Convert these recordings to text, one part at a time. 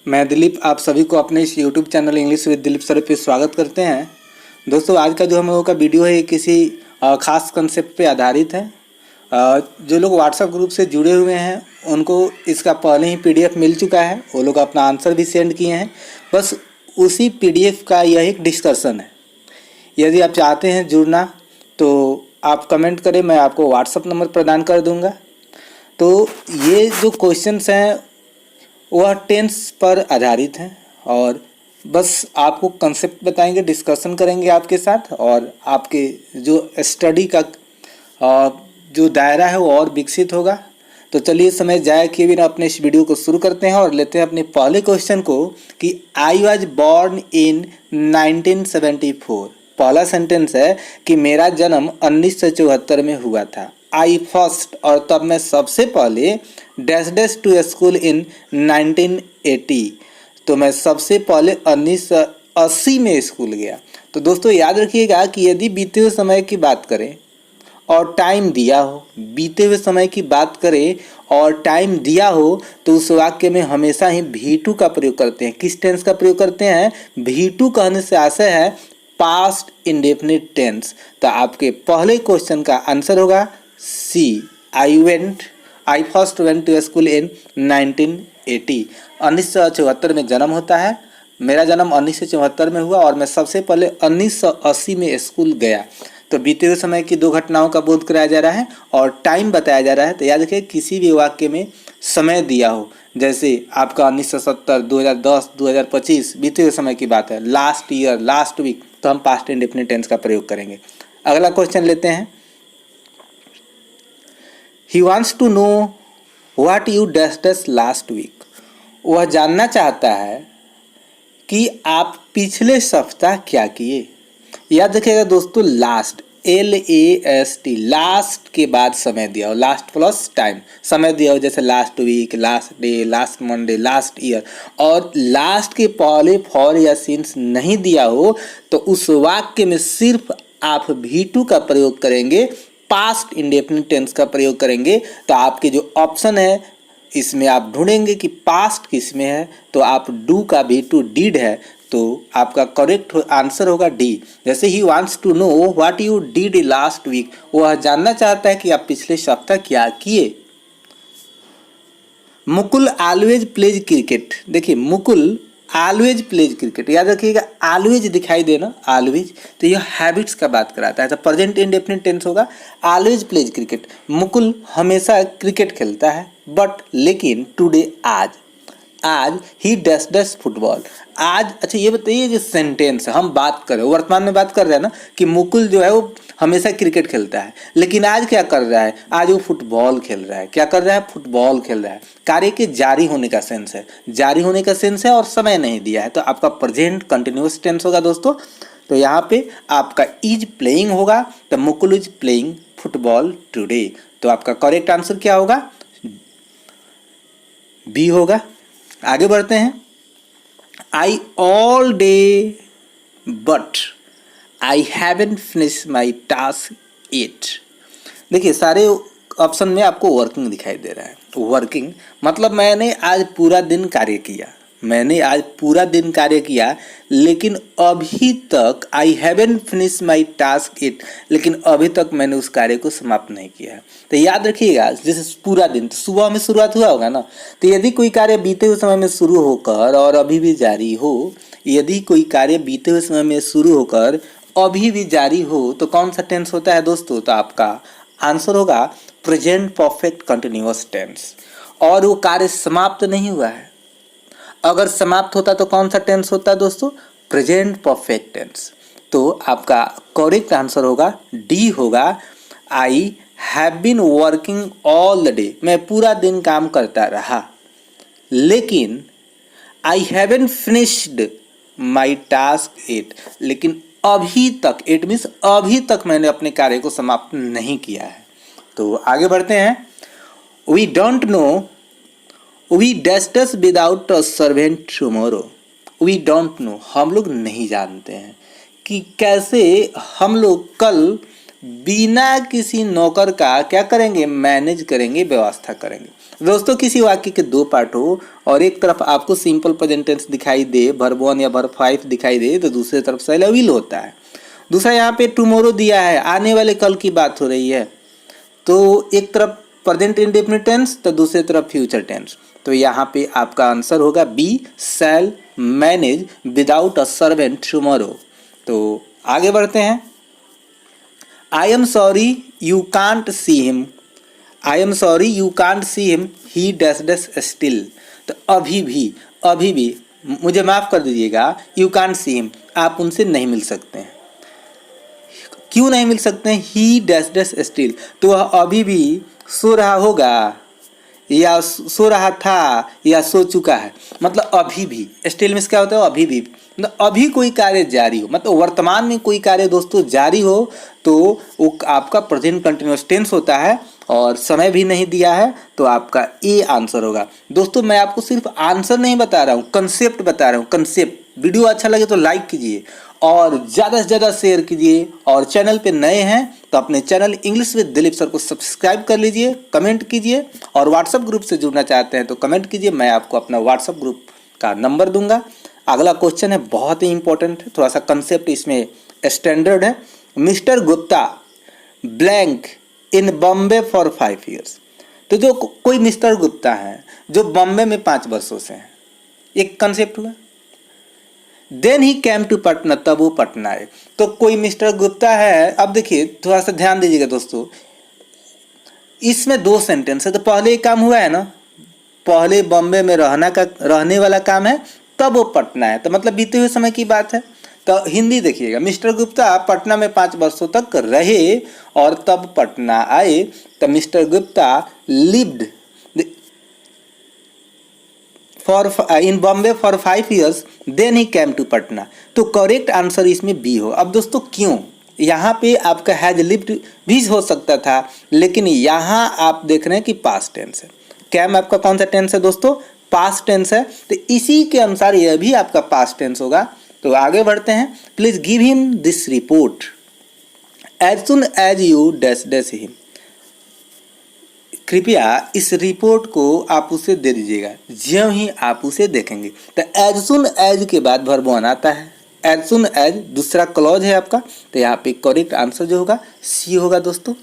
मैं दिलीप आप सभी को अपने इस YouTube channel English with Dilip sir पे स्वागत करते हैं। दोस्तों आज का जो हम लोगों का वीडियो है किसी खास कंसेप्ट पे आधारित है। जो लोग व्हाट्सएप ग्रुप से जुड़े हुए हैं उनको इसका पहले ही पीडीएफ मिल चुका है, वो लोग अपना आंसर भी सेंड किए हैं। बस उसी पीडीएफ का यह एक डिस्कशन है। यदि आप चाहते हैं जुड़ना तो आप कमेंट करें, मैं आपको व्हाट्सएप नंबर प्रदान कर दूँगा। तो ये जो क्वेश्चंस हैं वह टेंस पर आधारित हैं और बस आपको कंसेप्ट बताएंगे, डिस्कशन करेंगे आपके साथ और आपके जो स्टडी का जो दायरा है वो और विकसित होगा। तो चलिए समय जाया किए बिना अपने इस वीडियो को शुरू करते हैं और लेते हैं अपने पहले क्वेश्चन को कि आई वॉज बॉर्न इन 1974। पहला सेंटेंस है कि मेरा जन्म 1974 में हुआ था। आई फर्स्ट और तब मैं सबसे पहले dash dash to school in 1980। तो मैं सबसे पहले 1980 में स्कूल गया। तो दोस्तों याद रखिएगा कि यदि बीते हुए समय की बात करें और टाइम दिया हो, बीते हुए समय की बात करें और टाइम दिया हो तो उस वाक्य में हमेशा ही V2 का प्रयोग करते हैं। किस टेंस का प्रयोग करते हैं? V2 कहने से आशय है पास्ट इंडेफिनिट टेंस। तो आपके पहले क्वेश्चन का आंसर होगा C, I first went to school in 1980। 1974 में जन्म होता है। मेरा जन्म 1974 में हुआ और मैं सबसे पहले 1980 में स्कूल गया। तो बीते हुए समय की दो घटनाओं का बोध कराया जा रहा है और टाइम बताया जा रहा है। तो याद रखिए किसी भी वाक्य में समय दिया हो, जैसे आपका 1970, 2010, 2025 बीते हुए समय की बात है, लास्ट ईयर, लास्ट वीक, तो हम पास्ट इंडेफिनिट टेंस का प्रयोग करेंगे। अगला क्वेश्चन लेते हैं। He wants to know what you dash last week। वह जानना चाहता है कि आप पिछले सप्ताह क्या किए। याद रखिएगा दोस्तों, लास्ट LAST, लास्ट के बाद समय दिया हो, लास्ट प्लस टाइम, समय दिया हो, जैसे last week, last day, last Monday, last year, और लास्ट के पहले फॉर या सिंस नहीं दिया हो तो उस वाक्य में सिर्फ आप V2 का प्रयोग करेंगे, पास्ट इंडेफिनिट टेंस का प्रयोग करेंगे। तो आपके जो ऑप्शन है इसमें आप ढूंढेंगे कि पास्ट किस में है, तो आप डू का V2 डिड है, तो आपका करेक्ट आंसर होगा डी। जैसे ही wants to know what you did last week, वह जानना चाहता है कि आप पिछले सप्ताह क्या किए। Mukul always pledge cricket. देखिए मुकुल ऑलवेज प्लेज क्रिकेट, याद रखिएगा ऑलवेज दिखाई देना, ऑलवेज, तो यह हैबिट्स का बात कराता है। तो प्रेजेंट इंडेफिनिट टेंस होगा ऑलवेज प्लेज क्रिकेट। मुकुल हमेशा क्रिकेट खेलता है, बट लेकिन टुडे आज ही डैश डैश फुटबॉल। आज, अच्छा ये बताइए जो सेंटेंस है हम बात कर रहे हैं, वर्तमान में बात कर रहे हैं ना, कि मुकुल जो है वो हमेशा क्रिकेट खेलता है, लेकिन आज क्या कर रहा है? आज वो फुटबॉल खेल रहा है। क्या कर रहा है? फुटबॉल खेल रहा है। कार्य के जारी होने का सेंस है, जारी होने का सेंस है और समय नहीं दिया है, तो आपका प्रेजेंट कंटिन्यूअस टेंस होगा दोस्तों। तो यहाँ पे आपका इज प्लेइंग होगा, तो Mukul is playing football today. तो आपका करेक्ट आंसर क्या होगा? बी होगा। आगे बढ़ते हैं। I all day but I haven't finish my task it. देखिए सारे ऑप्शन में आपको वर्किंग दिखाई दे रहा है। वर्किंग मतलब मैंने आज पूरा दिन कार्य किया, मैंने आज पूरा दिन कार्य किया, लेकिन अभी तक आई haven't finish my task it, लेकिन अभी तक मैंने उस कार्य को समाप्त नहीं किया है। तो याद रखिएगा जैसे पूरा दिन, तो सुबह में शुरुआत हुआ होगा ना, तो यदि कोई कार्य बीते हुए समय में शुरू होकर और अभी भी जारी हो, यदि कोई कार्य बीते हुए समय में शुरू होकर अभी भी जारी हो तो कौन सा टेंस होता है दोस्तों? तो आपका आंसर होगा प्रेजेंट परफेक्ट कंटिन्यूअस टेंस। और वो कार्य समाप्त नहीं हुआ है। अगर समाप्त होता तो कौन सा टेंस होता है दोस्तों? Present perfect tense. तो आपका करेक्ट आंसर होगा डी होगा, I have been working all the day. मैं पूरा दिन काम करता रहा, लेकिन I haven't finished my task it, लेकिन अभी तक, इट मीन्स अभी तक मैंने अपने कार्य को समाप्त नहीं किया है। तो आगे बढ़ते हैं। We don't know we dash dash without a servant tomorrow. We don't know, हम लोग नहीं जानते हैं कि कैसे हम लोग कल बिना किसी नौकर का क्या करेंगे? मैनेज करेंगे, व्यवस्था करेंगे। दोस्तों किसी वाक्य के दो पार्ट हो और एक तरफ आपको सिंपल प्रेजेंट टेंस दिखाई दे, वर्ब 1 या वर्ब 5 दिखाई दे, तो दूसरी तरफ शैल विल होता है। दूसरा यहाँ पे टुमारो दिया है, आने वाले कल की बात हो रही है, तो एक तरफ प्रेजेंट इंडेफिनिट टेंस तो दूसरी तरफ फ्यूचर टेंस। तो यहाँ पे आपका आंसर होगा B, shall manage without a servant tomorrow. तो आगे बढ़ते हैं। I am sorry you can't see him, I am sorry you can't see him, he dash dash still. तो अभी भी मुझे माफ़ कर दीजिएगा, यू कांट सी हिम, आप उनसे नहीं मिल सकते हैं। क्यों नहीं मिल सकते हैं? ही डैश डैश स्टिल, तो वह अभी भी सो रहा होगा या सो रहा था या सो चुका है, मतलब अभी भी। स्टिल मीन्स क्या होता है? अभी भी, मतलब अभी कोई कार्य जारी हो, मतलब वर्तमान में कोई कार्य दोस्तों जारी हो, तो वो आपका प्रेजेंट कंटिन्यूअस टेंस होता है और समय भी नहीं दिया है, तो आपका ए आंसर होगा। दोस्तों मैं आपको सिर्फ आंसर नहीं बता रहा हूँ, कंसेप्ट बता रहा हूँ, कंसेप्ट। वीडियो अच्छा लगे तो लाइक कीजिए और ज़्यादा से ज़्यादा शेयर कीजिए, और चैनल पे नए हैं तो अपने channel English with Dilip sir को सब्सक्राइब कर लीजिए, कमेंट कीजिए, और व्हाट्सएप ग्रुप से जुड़ना चाहते हैं तो कमेंट कीजिए, मैं आपको अपना व्हाट्सएप ग्रुप का नंबर दूंगा। अगला क्वेश्चन है, बहुत ही इंपॉर्टेंट है, थोड़ा सा कंसेप्ट इसमें स्टैंडर्ड है। Mister Gupta blank in Bombay for 5 years। तो जो कोई मिस्टर गुप्ता है जो बॉम्बे में 5 वर्षों से हैं, एक कंसेप्ट हुआ। Then he came to Patna, तब वो पटना आए। तो कोई मिस्टर गुप्ता है, अब देखिए थोड़ा सा ध्यान दीजिएगा दोस्तों, इसमें 2 सेंटेंस है। तो पहले एक काम हुआ है ना, पहले बॉम्बे में रहने वाला काम है, तब वो पटना है, तो मतलब बीते हुए समय की बात है। तो हिंदी देखिएगा, मिस्टर गुप्ता पटना में 5 वर्षों तक रहे और तब पटना आए। तो mister Gupta lived in Bombay for 5 years, then he came to Patna. तो करेक्ट आंसर इसमें बी हो। अब दोस्तों क्यों? यहाँ पे आपका हैज लिव्ड भी हो सकता था, लेकिन यहाँ आप देख रहे हैं कि पास्ट टेंस है। कैम आपका कौन सा टेंस है दोस्तों? पास्ट टेंस है, तो इसी के अनुसार यह भी आपका पास्ट टेंस होगा। तो आगे बढ़ते हैं। Please give him this report as soon as you dash dash him. कृपया इस रिपोर्ट को आप उसे दे दीजिएगा ज्यों ही आप उसे देखेंगे। तो एज सुन एज के बाद वर्ब 1 आता है, एज सुन एज दूसरा क्लॉज है आपका। तो यहाँ पे करेक्ट आंसर जो होगा सी होगा दोस्तों।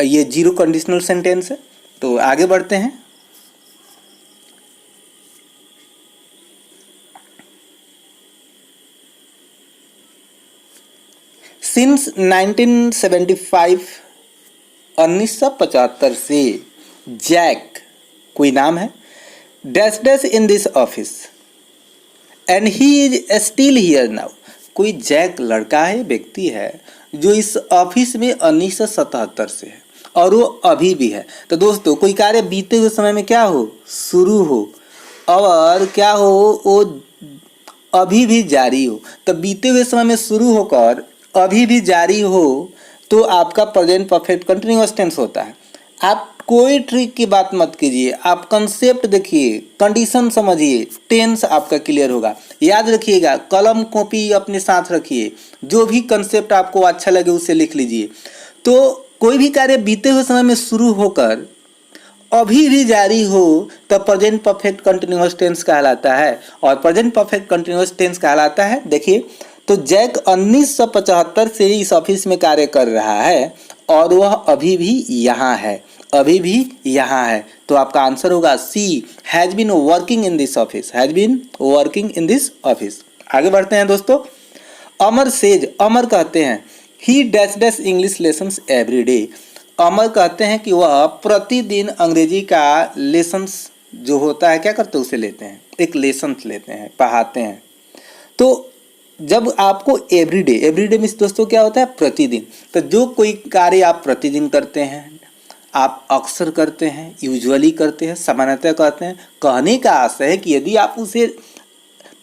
ये 0 कंडीशनल सेंटेंस है। तो आगे बढ़ते हैं। सिंस 1975 1975 से जैक कोई नाम है dash dash in this office and he is still here now. कोई जैक लड़का है, व्यक्ति है जो इस ऑफिस में 1977 से है और वो अभी भी है। तो दोस्तों कोई कार्य बीते हुए समय में क्या हो? शुरू हो, और क्या हो? वो अभी भी जारी हो। तो बीते हुए समय में शुरू होकर अभी भी जारी हो तो आपका प्रेजेंट परफेक्ट कंटिन्यूअस टेंस होता है। आप कोई ट्रिक की बात मत कीजिए, आप कंसेप्ट देखिए, कंडीशन समझिए, टेंस आपका क्लियर होगा। याद रखिएगा, कलम कॉपी अपने साथ रखिए, जो भी कंसेप्ट आपको अच्छा लगे उसे लिख लीजिए। तो कोई भी कार्य बीते हुए समय में शुरू होकर अभी भी जारी हो तब प्रेजेंट परफेक्ट कंटिन्यूअस टेंस कहलाता है। और प्रेजेंट परफेक्ट कंटिन्यूअस टेंस कहलाता है, देखिए, तो जैक 1975 से इस ऑफिस में कार्य कर रहा है और वह अभी भी यहाँ है, अभी भी यहाँ है। तो आपका आंसर होगा C, has been working in this office, has been working in this office. आगे बढ़ते हैं दोस्तों। अमर सेज, अमर कहते हैं he dash dash English lessons every day. Amar कहते हैं कि वह प्रतिदिन अंग्रेजी का लेसन्स जो होता है क्या करते हैं, उसे लेते हैं, एक लेसन्स लेते हैं, पढ़ाते हैं। तो जब आपको एवरीडे मीन्स दोस्तों क्या होता है? प्रतिदिन। तो जो कोई कार्य आप प्रतिदिन करते हैं, आप अक्सर करते हैं, यूजुअली करते हैं, सामान्यतः करते हैं, कहने का आशय है कि यदि आप उसे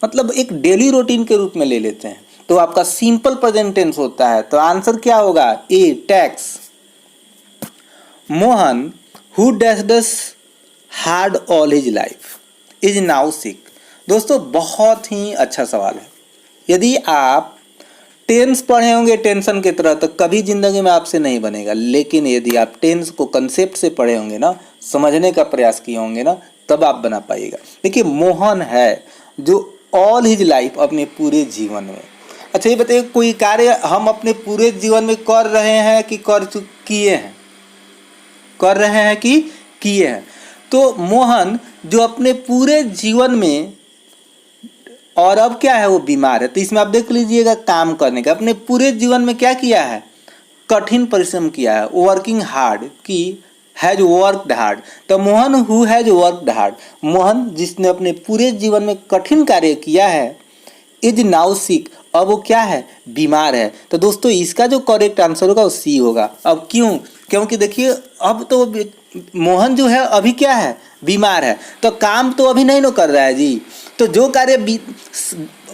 मतलब एक डेली रूटीन के रूप में ले लेते हैं तो आपका सिंपल प्रेजेंट टेंस होता है। तो आंसर क्या होगा? A, tax. Mohan who dash dash hard all his life is now sick. दोस्तों बहुत ही अच्छा सवाल है। यदि आप टेंस पढ़े होंगे टेंशन की तरह तो कभी ज़िंदगी में आपसे नहीं बनेगा, लेकिन यदि आप टेंस को कंसेप्ट से पढ़े होंगे ना, समझने का प्रयास किए होंगे ना, तब आप बना पाइएगा। देखिए मोहन है जो ऑल हिज लाइफ अपने पूरे जीवन में, अच्छा ये बताइए कोई कार्य हम अपने पूरे जीवन में कर रहे हैं कि किए हैं, कर रहे हैं कि किए हैं। तो मोहन जो अपने पूरे जीवन में, और अब क्या है वो बीमार है, तो इसमें आप देख लीजिएगा काम करने का, अपने पूरे जीवन में क्या किया है, कठिन परिश्रम किया है, वर्किंग हार्ड की, हैज वर्कड हार्ड। तो Mohan who has worked hard, Mohan जिसने अपने पूरे जीवन में कठिन कार्य किया है, इज नाउ सिक, अब वो क्या है, बीमार है। तो दोस्तों इसका जो करेक्ट आंसर होगा वो सी होगा। अब क्यों, क्योंकि देखिए अब तो मोहन जो है अभी क्या है, बीमार है, तो काम तो अभी नहीं ना कर रहा है जी, तो जो कार्य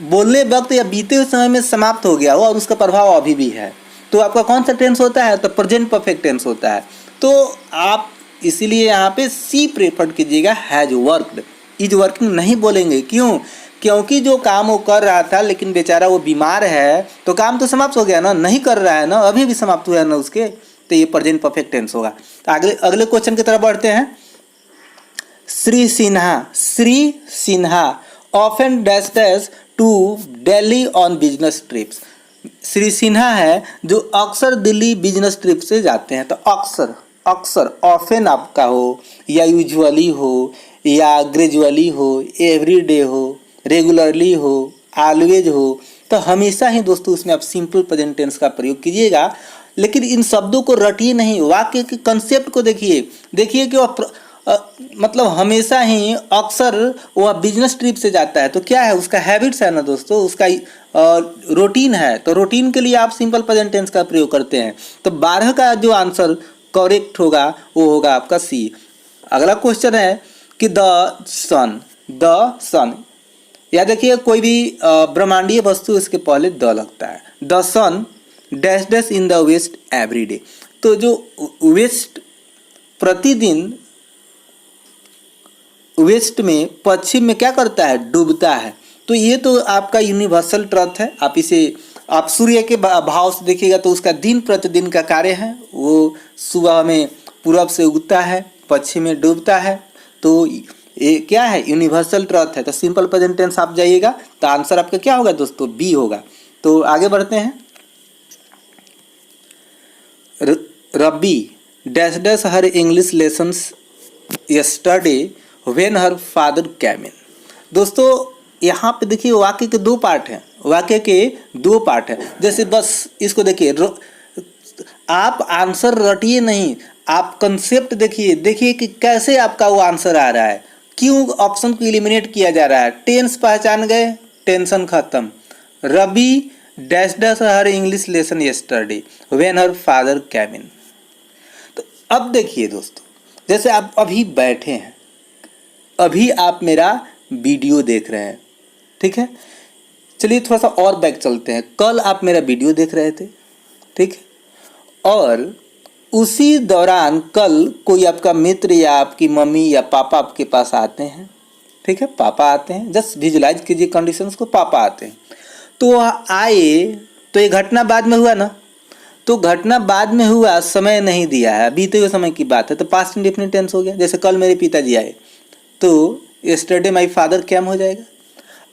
बोलने वक्त या बीते हुए समय में समाप्त हो गया हो और उसका प्रभाव अभी भी है, तो आपका कौन सा टेंस होता है, तो प्रेजेंट परफेक्ट टेंस होता है। तो आप इसीलिए यहाँ पे सी प्रेफर कीजिएगा, हैज वर्कड, इज वर्किंग नहीं बोलेंगे। क्यों, क्योंकि जो काम वो कर रहा था लेकिन बेचारा वो बीमार है, तो काम तो समाप्त हो गया ना, नहीं कर रहा है ना, अभी भी समाप्त हुआ है ना उसके, तो ये प्रेजेंट परफेक्ट टेंस होगा। तो अगले क्वेश्चन की तरफ बढ़ते हैं। Shri Sinha often dash dash to Delhi on business trips. Shri Sinha है जो अक्सर दिल्ली बिजनेस ट्रिप से जाते हैं। तो अक्सर ऑफन आपका हो या यूजुअली हो या ग्रेजुअली हो, एवरीडे हो, रेगुलरली हो, ऑलवेज हो, तो हमेशा ही दोस्तों उसमें आप सिंपल प्रेजेंट टेंस का प्रयोग कीजिएगा। लेकिन इन शब्दों को रटिए नहीं, वाक्य के कंसेप्ट को देखिए कि वह मतलब हमेशा ही अक्सर वह बिजनेस ट्रिप से जाता है, तो क्या है उसका हैबिट्स है ना दोस्तों, उसका रूटीन है, तो रूटीन के लिए आप सिंपल प्रेजेंट टेंस का प्रयोग करते हैं। तो 12 का जो आंसर करेक्ट होगा वो होगा आपका सी। अगला क्वेश्चन है कि द सन, या देखिए कोई भी ब्रह्मांडीय वस्तु इसके पहले द लगता है। The sun dash dash in the west every day, तो जो वेस्ट प्रतिदिन वेस्ट में, पश्चिम में क्या करता है, डूबता है। तो ये तो आपका यूनिवर्सल ट्रुथ है। आप सूर्य के भाव से देखिएगा तो उसका दिन प्रतिदिन का कार्य है, वो सुबह में पूरब से उगता है, पश्चिम में डूबता है, तो ये क्या है, यूनिवर्सल ट्रुथ है। तो सिंपल प्रेजेंट टेंस आप जाइएगा तो आंसर आपका क्या होगा दोस्तों, बी होगा। तो आगे बढ़ते हैं। Rabi dash dash her English lessons yesterday when her father came in. दोस्तों यहाँ पे देखिए वाक्य के दो पार्ट हैं, जैसे बस इसको देखिए, आप आंसर रटिए नहीं, आप कंसेप्ट देखिए कि कैसे आपका वो आंसर आ रहा है, क्यों ऑप्शन को एलिमिनेट किया जा रहा है। टेंस पहचान गए, टेंशन खत्म। Rabi dash dash her English lesson yesterday when her father came in. तो अब देखिए दोस्तों, जैसे आप अभी बैठे हैं, अभी आप मेरा वीडियो देख रहे हैं, ठीक है। चलिए थोड़ा सा और बैक चलते हैं। कल आप मेरा वीडियो देख रहे थे, ठीक है, और उसी दौरान कल कोई आपका मित्र या आपकी मम्मी या पापा आपके पास आते हैं, ठीक है, पापा आते हैं, जस्ट विजुलाइज कीजिए कंडीशंस को, पापा आते हैं। तो आए तो ये घटना बाद में हुआ ना, तो घटना बाद में हुआ, समय नहीं दिया है, बीते हुए समय की बात है, तो पास्ट इंडेफिनिट टेंस हो गया। जैसे कल मेरे पिताजी आए तो यस्टरडे माय फादर कैम हो जाएगा।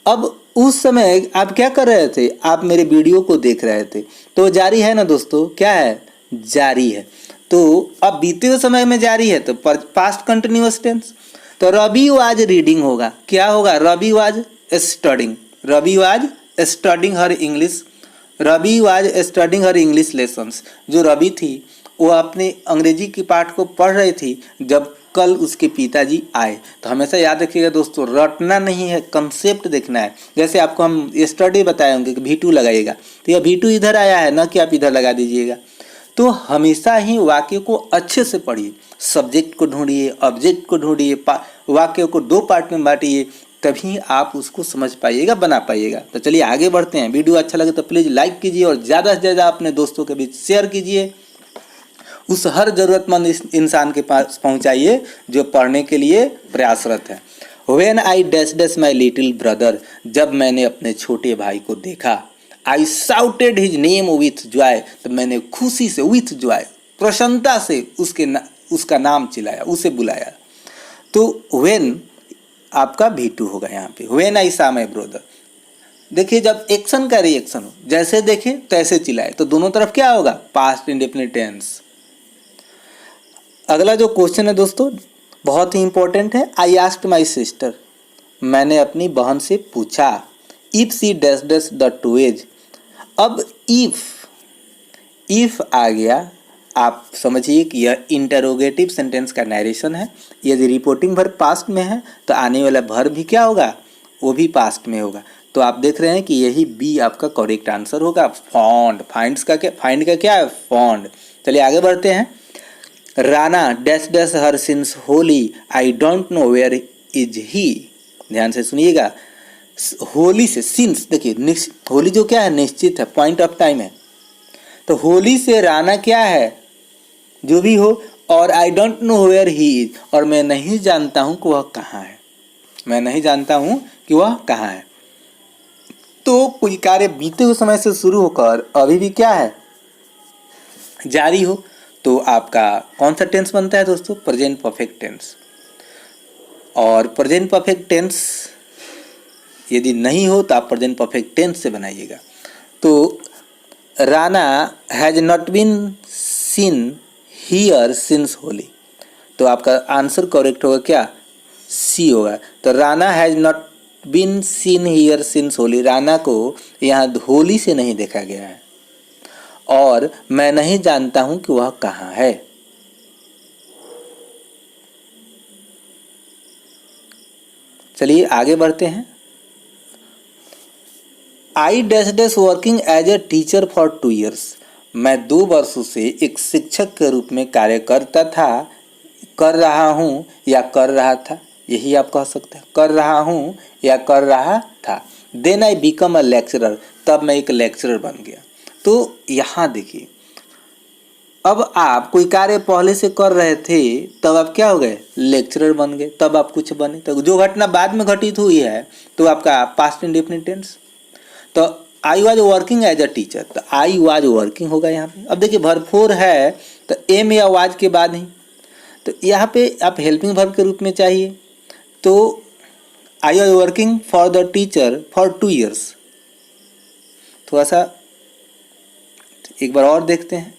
अब उस समय आप क्या कर रहे थे, आप मेरे वीडियो को देख रहे थे, तो जारी है ना दोस्तों, क्या है, जारी है। तो अब बीते हुए समय में जारी है तो पास्ट कंटिन्यूअस टेंस। तो रवि वाज रीडिंग होगा, क्या होगा, Ravi was studying her English lessons. जो रवि थी वो अपने अंग्रेजी के पाठ को पढ़ रही थी जब कल उसके पिताजी आए। तो हमेशा याद रखिएगा दोस्तों, रटना नहीं है, कंसेप्ट देखना है। जैसे आपको हम यस्टरडे बताए होंगे कि V2 लगाइएगा, तो यह V2 इधर आया है ना कि आप इधर लगा दीजिएगा। तो हमेशा ही वाक्य को अच्छे से पढ़िए, सब्जेक्ट को ढूंढिए, ऑब्जेक्ट को ढूंढिए, वाक्य को दो पार्ट में बांटिए, तभी आप उसको समझ पाइएगा, बना पाइएगा। तो चलिए आगे बढ़ते हैं। वीडियो अच्छा लगे तो प्लीज़ लाइक कीजिए और ज़्यादा से ज़्यादा अपने दोस्तों के बीच शेयर कीजिए, उस हर ज़रूरतमंद इंसान के पास पहुंचाइए जो पढ़ने के लिए प्रयासरत है। When I dash dash my little brother, जब मैंने अपने छोटे भाई को देखा, I shouted his name with Joy, तो मैंने खुशी से, विथ जॉय, प्रसन्नता से उसका नाम चिल्लाया, उसे बुलाया। तो व्हेन आपका V2 होगा यहाँ पे, when I saw my brother. देखिए जब एक्शन का रिएक्शन हो, जैसे देखे तैसे चिल्लाए, तो दोनों तरफ क्या होगा, पास्ट इंडेफिनिट टेंस। अगला जो क्वेश्चन है दोस्तों बहुत ही इंपॉर्टेंट है। आई आस्क्ड माई सिस्टर, मैंने अपनी बहन से पूछा। If she dash dash the two as, अब इफ आ गया, आप समझिए कि यह इंटरोगेटिव सेंटेंस का नरेशन है। यदि रिपोर्टिंग वर्ब पास्ट में है तो आने वाला वर्ब भी क्या होगा, वो भी पास्ट में होगा। तो आप देख रहे हैं कि यही बी आपका करेक्ट आंसर होगा। फॉन्ड, फाइंड का क्या है, फॉन्ड। चलिए आगे बढ़ते हैं। Rana dash dash here since Holi, I don't know where is he. ध्यान से सुनिएगा, होली से सिंस, देखिए होली जो क्या है, निश्चित है, पॉइंट ऑफ टाइम है। तो होली से राना क्या है, जो भी हो, और I don't know where he is, और मैं नहीं जानता हूं कि वह कहाँ है, मैं नहीं जानता हूं कि वह कहाँ है। तो कोई कार्य बीते हुए समय से शुरू होकर अभी भी क्या है, जारी हो, तो आपका कौन सा टेंस बनता है दोस्तों, प्रेजेंट परफेक्ट टेंस। और प्रेजेंट परफेक्ट टेंस यदि नहीं हो तो आप प्रेजेंट परफेक्ट टेंस से बनाइएगा। तो Rana has not been seen here since Holi, तो आपका आंसर करेक्ट होगा क्या, सी होगा। तो Rana has not been seen here since Holi, Rana को यहाँ होली से नहीं देखा गया है, और मैं नहीं जानता हूं कि वह कहाँ है। चलिए आगे बढ़ते हैं। I dash dash working as a teacher for 2 years, मैं 2 वर्षों से एक शिक्षक के रूप में कार्य करता था, कर रहा हूँ या कर रहा था, यही आप कह सकते हैं, कर रहा हूँ या कर रहा था। Then I become a lecturer, तब मैं एक लेक्चरर बन गया। तो यहाँ देखिए, अब आप कोई कार्य पहले से कर रहे थे, तब आप क्या हो गए, लेक्चरर बन गए, तब आप कुछ बने। तो जो घटना बाद में घटित हुई है तो आपका पास्ट इंडेफिनिट टेंस। तो I was working as a teacher, तो आई वाज वर्किंग होगा यहाँ पे। अब देखिए वर्ब 4 है तो एम या वाज के बाद ही, तो यहाँ पे आप हेल्पिंग वर्ब के रूप में चाहिए। तो I was working for the teacher for 2 years। थोड़ा सा एक बार और देखते हैं।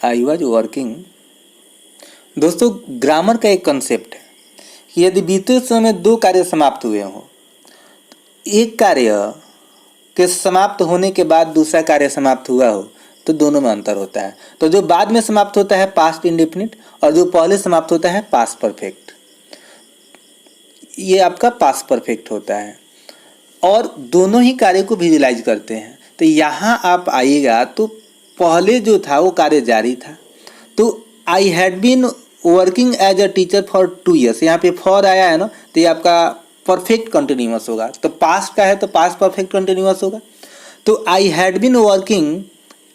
आई वाज वर्किंग, दोस्तों ग्रामर का एक कंसेप्ट है कि यदि बीते समय 2 कार्य समाप्त हुए हों, एक कार्य के समाप्त होने के बाद दूसरा कार्य समाप्त हुआ हो, तो दोनों में अंतर होता है। तो जो बाद में समाप्त होता है पास्ट इंडेफिनिट, और जो पहले समाप्त होता है पास्ट परफेक्ट, ये आपका पास्ट परफेक्ट होता है, और दोनों ही कार्य को विजुलाइज करते हैं। तो यहाँ आप आइएगा तो पहले जो था वो कार्य जारी था। तो I had been working as a teacher for 2 years, यहाँ पे फॉर आया है ना, तो ये आपका परफेक्ट कंटिन्यूअस होगा। तो पास्ट का है तो पास्ट परफेक्ट कंटिन्यूअस होगा। तो I had been working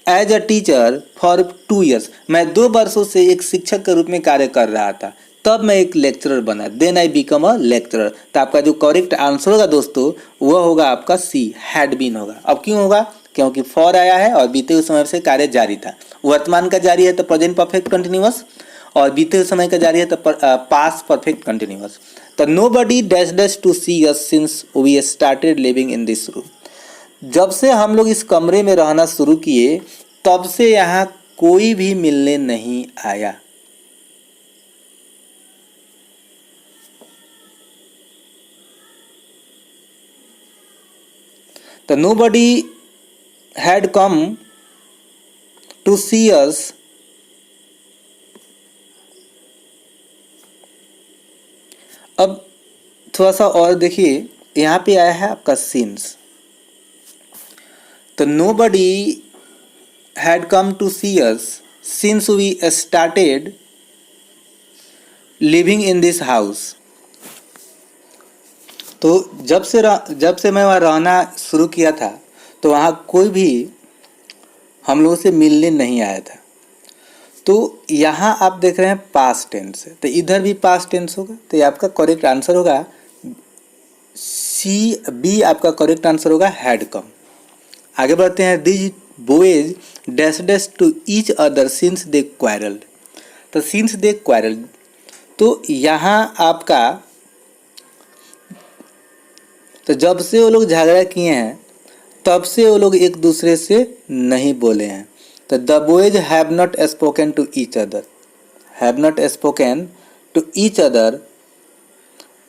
as a teacher for 2 years, मैं 2 वर्षों से एक शिक्षक के रूप में कार्य कर रहा था, तब मैं एक लेक्चरर बना। Then I become a lecturer. तो आपका जो करेक्ट आंसर होगा दोस्तों वह होगा आपका सी, हैड बीन होगा। अब क्यों होगा, क्योंकि फॉर आया है और बीते हुए समय से कार्य जारी था। वर्तमान का जारी है तो प्रेजेंट परफेक्ट कंटिन्यूअस, और बीते हुए समय का जारी है तो पास्ट परफेक्ट कंटिन्यूअस। तो nobody dash dash to see us since we started living in this room, जब से हम लोग इस कमरे में रहना शुरू किए तब से यहाँ कोई भी मिलने नहीं आया। तो nobody had come to see us अब थोड़ा सा और देखिए, यहाँ पे आया है आपका सिंस। तो nobody had come to see us since we started living in this house। तो जब से मैं वहाँ रहना शुरू किया था तो वहाँ कोई भी हम लोगों से मिलने नहीं आया था। तो यहाँ आप देख रहे हैं पास्ट टेंस है, तो इधर भी पास्ट टेंस होगा, तो ये आपका करेक्ट आंसर होगा सी बी, आपका करेक्ट आंसर होगा हैड कम। आगे बढ़ते हैं। These boys dash dash to each other since they quarrelled, तो सिंस दे क्वारल्ड, तो यहाँ आपका, तो जब से वो लोग झगड़ा किए हैं तब से वो लोग एक दूसरे से नहीं बोले हैं। तो the boys have not spoken to each other, have not spoken to each other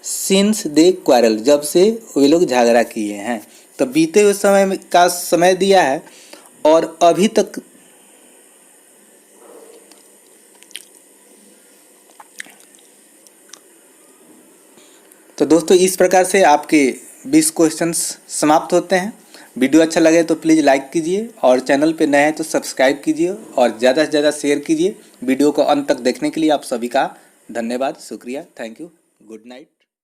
since they quarrel, जब से वे लोग झगड़ा किए हैं। तो बीते हुए समय का समय दिया है और अभी तक तो दोस्तों इस प्रकार से आपके 20 क्वेश्चंस समाप्त होते हैं। वीडियो अच्छा लगे तो प्लीज़ लाइक कीजिए और चैनल पे नए हैं तो सब्सक्राइब कीजिए और ज़्यादा से ज़्यादा शेयर कीजिए। वीडियो को अंत तक देखने के लिए आप सभी का धन्यवाद, शुक्रिया, थैंक यू, गुड नाइट।